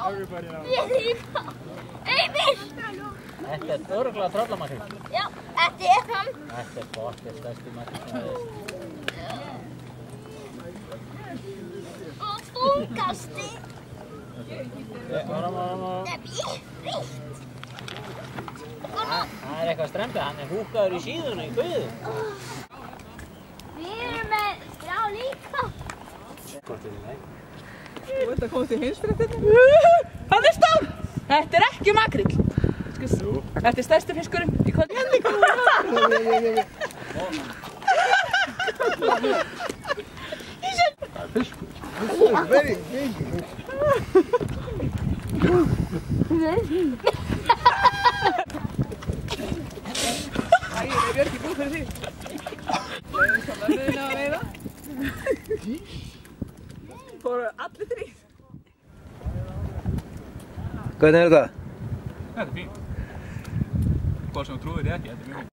Ég líka. Emil! Þetta er örugglega tröllamakríll. Já, þetta er hann. Þetta er bóttið stærsti makríll sem það Og þungasti. Varum. Það er eitthvað strempið, hann er húkaður í síðuna í guðu. Við erum með strá líka. Hvort er þið nei? Þú veit að komast í heimsfréttina? Hann er stál! Þetta er ekki makríll. Þetta er stærsti fiskurinn í kvöld. Það er fiskur. This is very big. Æ, er Björk búinn fyrir því? Leiðum svo mömmuðina að veiða. Fóru allir þrír. Hvernig er þetta? Þetta er fínt. Hvað sem þú trúir ég ekki, þetta er mjög fínt.